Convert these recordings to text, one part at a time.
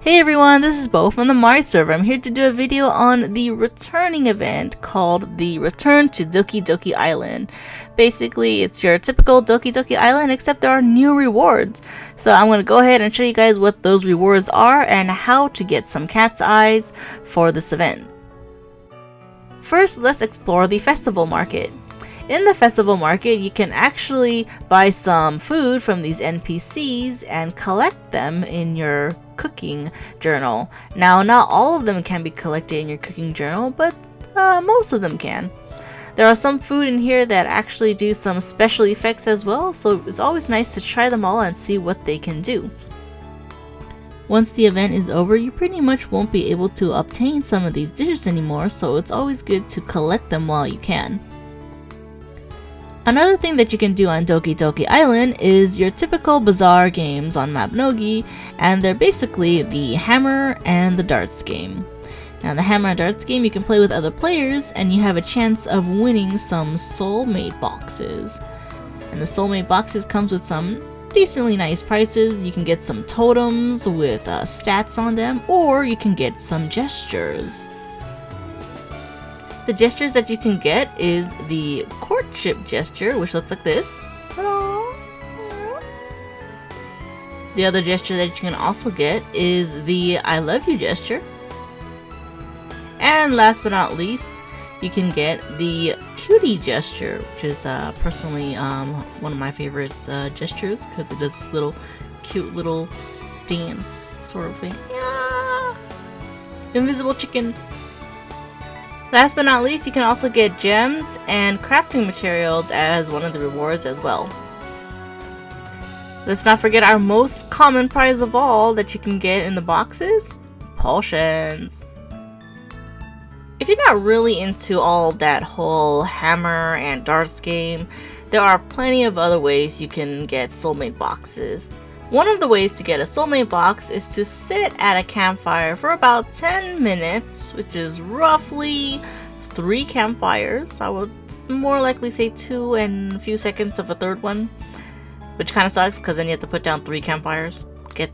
Hey everyone, this is Bo from the Mabi server. I'm here to do a video on the returning event called the Return to Doki Doki Island. Basically, it's your typical Doki Doki Island, except there are new rewards. So I'm going to go ahead and show you guys what those rewards are and how to get some cat's eyes for this event. First, let's explore the festival market. In the festival market, you can actually buy some food from these NPCs and collect them in your cooking journal. Now, not all of them can be collected in your cooking journal, but most of them can. There are some food in here that actually do some special effects as well, so it's always nice to try them all and see what they can do. Once the event is over, you pretty much won't be able to obtain some of these dishes anymore, so it's always good to collect them while you can. Another thing that you can do on Doki Doki Island is your typical bazaar games on Mabinogi, and they're basically the hammer and the darts game. Now, the hammer and darts game you can play with other players, and you have a chance of winning some soulmate boxes. And the soulmate boxes comes with some decently nice prices. You can get some totems with stats on them, or you can get some gestures. The gestures that you can get is the courtship gesture, which looks like this. The other gesture that you can also get is the I love you gesture. And last but not least, you can get the cutie gesture, which is personally one of my favorite gestures because it does this little cute little dance sort of thing. Yeah. Invisible chicken. Last but not least, you can also get gems and crafting materials as one of the rewards as well. Let's not forget our most common prize of all that you can get in the boxes, potions. If you're not really into all that whole hammer and darts game, there are plenty of other ways you can get soulmate boxes. One of the ways to get a soulmate box is to sit at a campfire for about 10 minutes, which is roughly 3 campfires. I would more likely say 2 and a few seconds of a third one, which kind of sucks because then you have to put down 3 campfires, get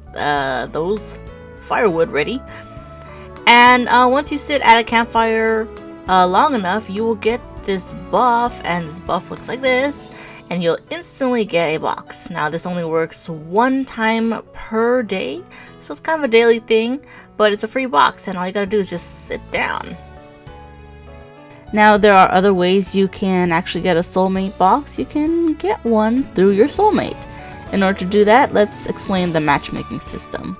those firewood ready. And once you sit at a campfire long enough, you will get this buff, and this buff looks like this. And you'll instantly get a box. Now, this only works 1 time per day, so it's kind of a daily thing, but it's a free box and all you gotta do is just sit down. Now, there are other ways you can actually get a soulmate box. You can get one through your soulmate. In order to do that, let's explain the matchmaking system.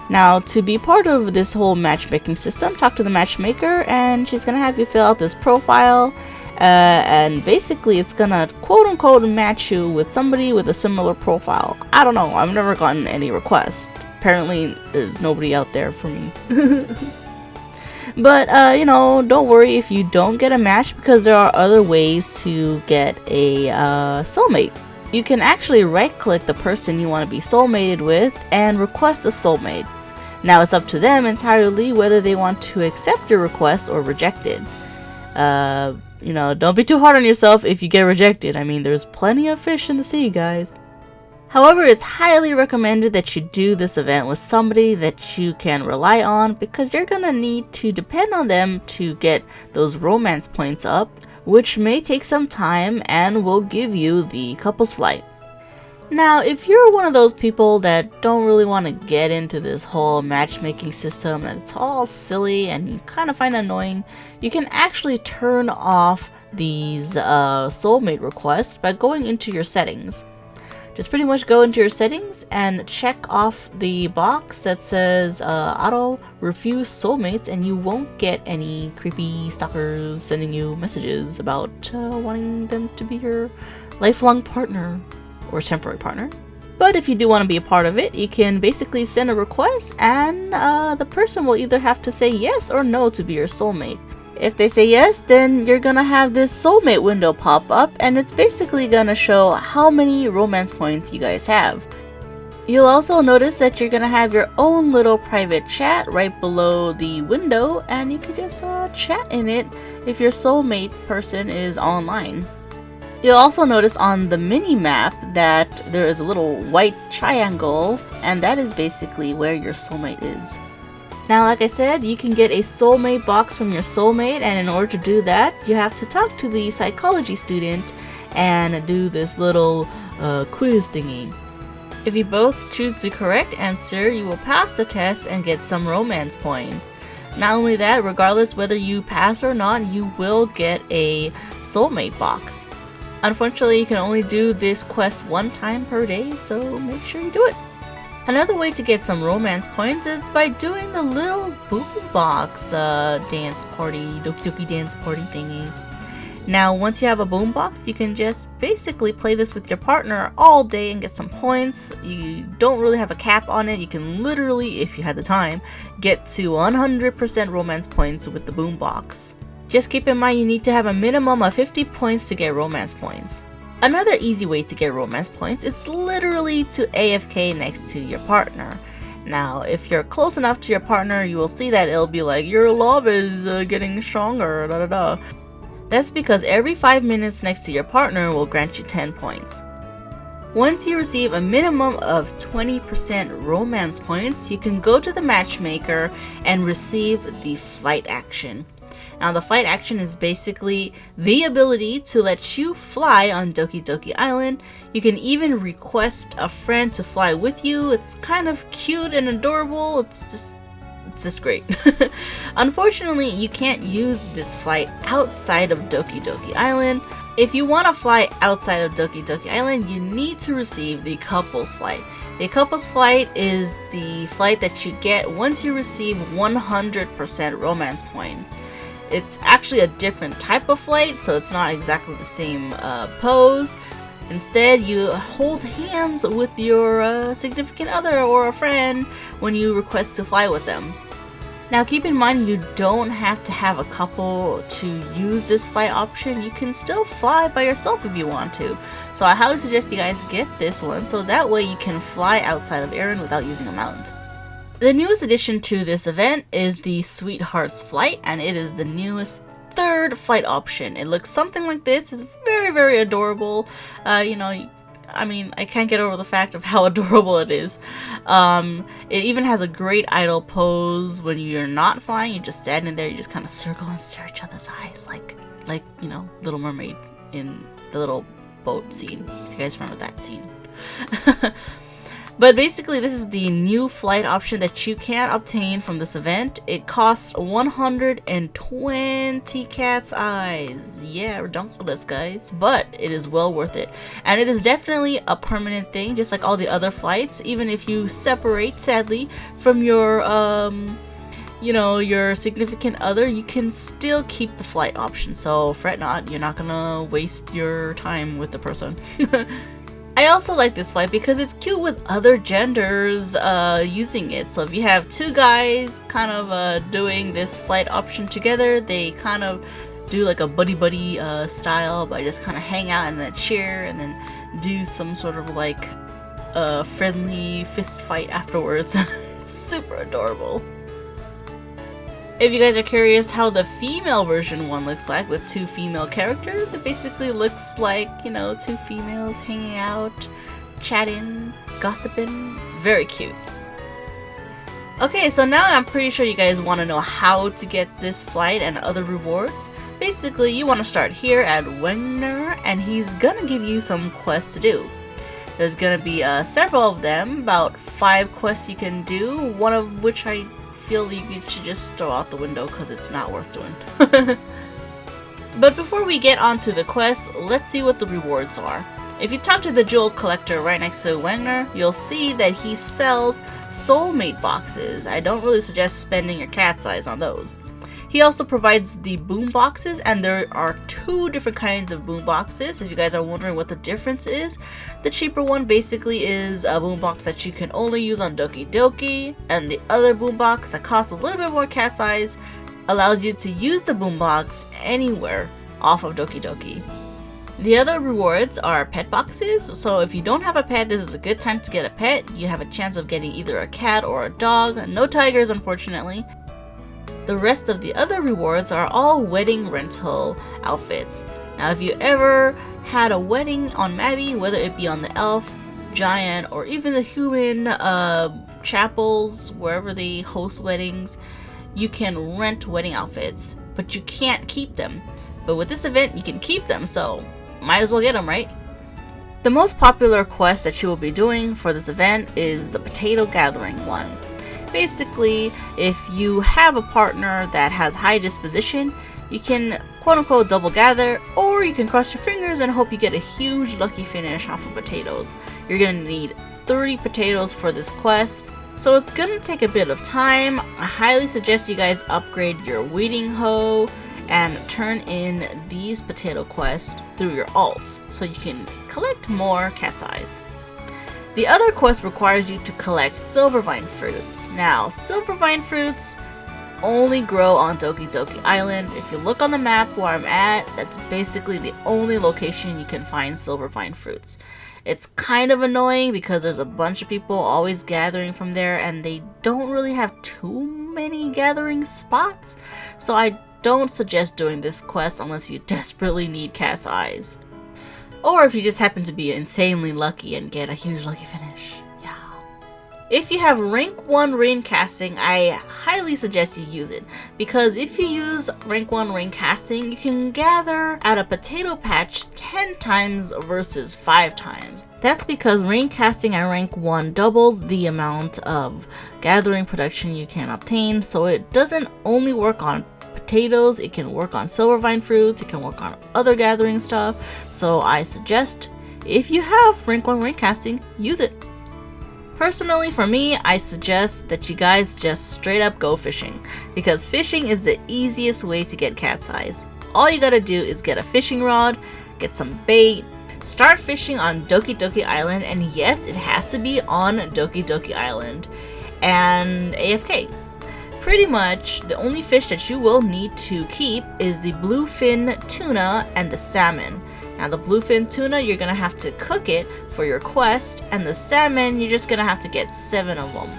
Now, to be part of this whole matchmaking system, talk to the matchmaker and she's gonna have you fill out this profile. And basically it's gonna quote-unquote match you with somebody with a similar profile. I don't know, I've never gotten any requests. Apparently there's nobody out there for me. But you know, don't worry if you don't get a match, because there are other ways to get a soulmate. You can actually right-click the person you want to be soulmated with and request a soulmate. Now, it's up to them entirely whether they want to accept your request or reject it. You know, don't be too hard on yourself if you get rejected. I mean, there's plenty of fish in the sea, guys. However, it's highly recommended that you do this event with somebody that you can rely on, because you're gonna need to depend on them to get those romance points up, which may take some time and will give you the couple's flight. Now, if you're one of those people that don't really want to get into this whole matchmaking system and it's all silly and you kind of find it annoying, you can actually turn off these soulmate requests by going into your settings. Just pretty much go into your settings and check off the box that says auto refuse soulmates, and you won't get any creepy stalkers sending you messages about wanting them to be your lifelong partner or temporary partner. But if you do want to be a part of it, you can basically send a request and the person will either have to say yes or no to be your soulmate. If they say yes, then you're gonna have this soulmate window pop up, and it's basically gonna show how many romance points you guys have. You'll also notice that you're gonna have your own little private chat right below the window, and you can just chat in it if your soulmate person is online. You'll also notice on the mini map that there is a little white triangle, and that is basically where your soulmate is. Now, like I said, you can get a soulmate box from your soulmate, and in order to do that, you have to talk to the psychology student and do this little quiz thingy. If you both choose the correct answer, you will pass the test and get some romance points. Not only that, regardless whether you pass or not, you will get a soulmate box. Unfortunately, you can only do this quest one time per day, so make sure you do it. Another way to get some romance points is by doing the little boombox dance party, Doki dance party thingy. Now, once you have a boombox, you can just basically play this with your partner all day and get some points. You don't really have a cap on it. You can literally, if you had the time, get to 100% romance points with the boombox. Just keep in mind you need to have a minimum of 50 points to get romance points. Another easy way to get romance points is literally to AFK next to your partner. Now, if you're close enough to your partner, you will see that it'll be like, your love is getting stronger, da da da. That's because every 5 minutes next to your partner will grant you 10 points. Once you receive a minimum of 20% romance points, you can go to the matchmaker and receive the flight action. Now, the flight action is basically the ability to let you fly on Doki Island. You can even request a friend to fly with you. It's kind of cute and adorable. It's just great. Unfortunately, you can't use this flight outside of Doki Island. If you want to fly outside of Doki Island, you need to receive the couples flight. The couples flight is the flight that you get once you receive 100% romance points. It's actually a different type of flight, so it's not exactly the same pose. Instead, you hold hands with your significant other or a friend when you request to fly with them. Now, keep in mind you don't have to have a couple to use this flight option. You can still fly by yourself if you want to. So I highly suggest you guys get this one, so that way you can fly outside of Erin without using a mount. The newest addition to this event is the Sweethearts flight, and it is the newest third flight option. It looks something like this. It's very adorable. You know, I mean, I can't get over the fact of how adorable it is. It even has a great idle pose when you're not flying. You're just standing there, you just kind of circle and stare at each other's eyes, like you know, Little Mermaid in the little boat scene. If you guys remember that scene. But basically, this is the new flight option that you can obtain from this event. It costs 120 cat's eyes. Yeah, redonkulous, guys. But it is well worth it. And it is definitely a permanent thing, just like all the other flights. Even if you separate, sadly, from your, you know, your significant other, you can still keep the flight option. So fret not, you're not gonna waste your time with the person. I also like this flight because it's cute with other genders using it. So if you have two guys kind of doing this flight option together, they kind of do like a buddy style by just kind of hang out in that chair and then do some sort of like friendly fist fight afterwards. It's super adorable. If you guys are curious how the female version one looks like with two female characters, it basically looks like, you know, two females hanging out, chatting, gossiping. It's very cute. Okay, so now I'm pretty sure you guys want to know how to get this flight and other rewards. Basically, you want to start here at Wegner, and he's gonna give you some quests to do. There's gonna be several of them, about 5 quests you can do, one of which I feel you should just throw out the window because it's not worth doing. But before we get on to the quest, let's see what the rewards are. If you talk to the jewel collector right next to Wegner, you'll see that he sells soulmate boxes. I don't really suggest spending your cat's eyes on those. He also provides the boom boxes, and there are 2 different kinds of boom boxes. If you guys are wondering what the difference is, the cheaper one basically is a boom box that you can only use on Doki, and the other boom box that costs a little bit more cat's eyes allows you to use the boom box anywhere off of Doki. The other rewards are pet boxes, so if you don't have a pet, this is a good time to get a pet. You have a chance of getting either a cat or a dog. No tigers, unfortunately. The rest of the other rewards are all wedding rental outfits. Now, if you ever had a wedding on Mabi, whether it be on the elf, giant, or even the human chapels, wherever they host weddings, you can rent wedding outfits, but you can't keep them. But with this event, you can keep them, so might as well get them, right? The most popular quest that you will be doing for this event is the potato gathering one. Basically, if you have a partner that has high disposition, you can quote-unquote double gather, or you can cross your fingers and hope you get a huge lucky finish off of potatoes. You're gonna need 30 potatoes for this quest, so it's gonna take a bit of time. I highly suggest you guys upgrade your weeding hoe and turn in these potato quests through your alts so you can collect more cat's eyes. The other quest requires you to collect silvervine fruits. Now, silvervine fruits only grow on Doki Doki Island. If you look on the map where I'm at, that's basically the only location you can find silvervine fruits. It's kind of annoying because there's a bunch of people always gathering from there and they don't really have too many gathering spots, so I don't suggest doing this quest unless you desperately need cat's eyes. Or if you just happen to be insanely lucky and get a huge lucky finish. Yeah. If you have rank 1 rain casting, I highly suggest you use it, because if you use rank 1 rain casting, you can gather at a potato patch 10 times versus 5 times. That's because rain casting at rank 1 doubles the amount of gathering production you can obtain, so it doesn't only work on potatoes, it can work on silvervine fruits, it can work on other gathering stuff, so I suggest if you have rank 1 rain casting, use it. Personally, for me, I suggest that you guys just straight up go fishing, because fishing is the easiest way to get cat's eyes. All you gotta do is get a fishing rod, get some bait, start fishing on Doki Doki Island, and yes, it has to be on Doki Doki Island, and AFK. Pretty much, the only fish that you will need to keep is the bluefin tuna and the salmon. Now the bluefin tuna, you're gonna have to cook it for your quest, and the salmon, you're just gonna have to get 7 of them.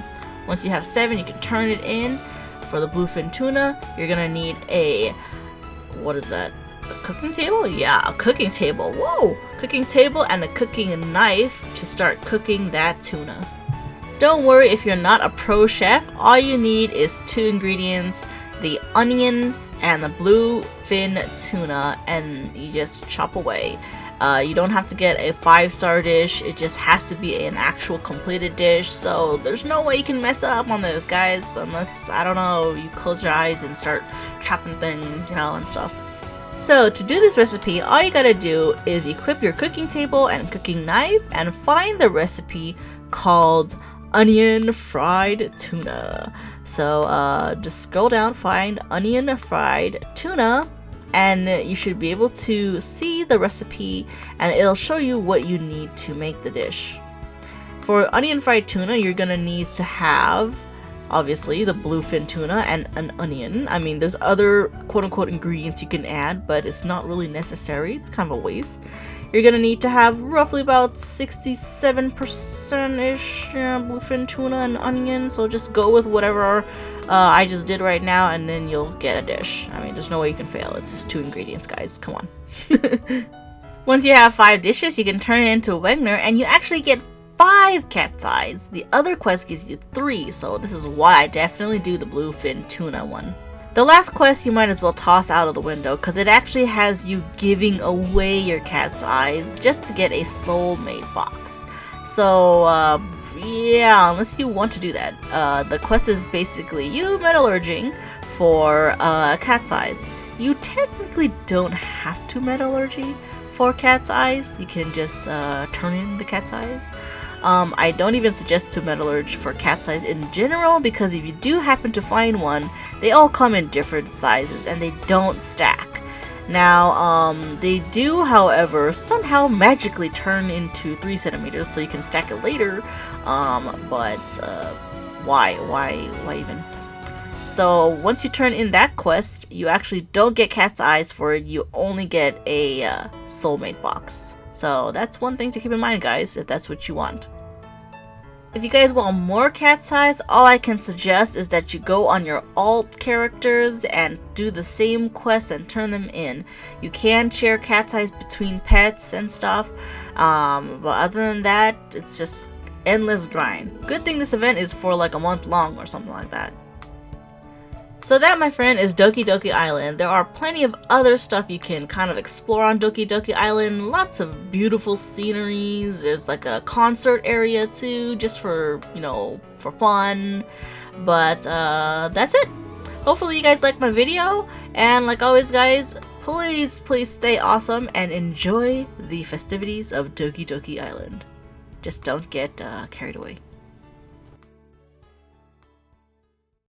Once you have 7, you can turn it in. For the bluefin tuna, you're gonna need a, what is that? A cooking table? Yeah, a cooking table. Whoa! Cooking table and a cooking knife to start cooking that tuna. Don't worry if you're not a pro chef, all you need is 2 ingredients, the onion and the bluefin tuna, and you just chop away. You don't have to get a 5-star dish, it just has to be an actual completed dish, so there's no way you can mess up on this, guys, unless, I don't know, you close your eyes and start chopping things, you know, and stuff. So to do this recipe, all you gotta do is equip your cooking table and cooking knife and find the recipe called onion fried tuna. So just scroll down, find onion fried tuna, and you should be able to see the recipe and it'll show you what you need to make the dish. For onion fried tuna, you're gonna need to have obviously the bluefin tuna and an onion. I mean, there's other quote-unquote ingredients you can add, but it's not really necessary. It's kind of a waste. You're gonna need to have roughly about 67%-ish bluefin tuna and onion, so just go with whatever I just did right now, and then you'll get a dish. I mean, there's no way you can fail. It's just 2 ingredients, guys. Come on. Once you have 5 dishes, you can turn it into a Wegner, and you actually get 5 cat's eyes. The other quest gives you 3, so this is why I definitely do the bluefin tuna one. The last quest you might as well toss out of the window, because it actually has you giving away your cat's eyes just to get a soulmate box. So yeah, unless you want to do that. The quest is basically you metallurging for cat's eyes. You technically don't have to metallurgy for cat's eyes. You can just turn in the cat's eyes. I don't even suggest to metallurge for cat's eyes in general, because if you do happen to find one, they all come in different sizes and they don't stack. Now, they do, however, somehow magically turn into 3 centimeters, so you can stack it later, but why even? So once you turn in that quest, you actually don't get cat's eyes for it, you only get a soulmate box. So that's one thing to keep in mind, guys, if that's what you want. If you guys want more Cat's Eyes, all I can suggest is that you go on your alt characters and do the same quests and turn them in. You can share Cat's Eyes between pets and stuff, but other than that, it's just endless grind. Good thing this event is for like a month long or something like that. So that, my friend, is Doki Doki Island. There are plenty of other stuff you can kind of explore on Doki Doki Island. Lots of beautiful sceneries. There's like a concert area too, just for, you know, for fun. But that's it. Hopefully you guys like my video. And like always, guys, please stay awesome and enjoy the festivities of Doki Doki Island. Just don't get carried away.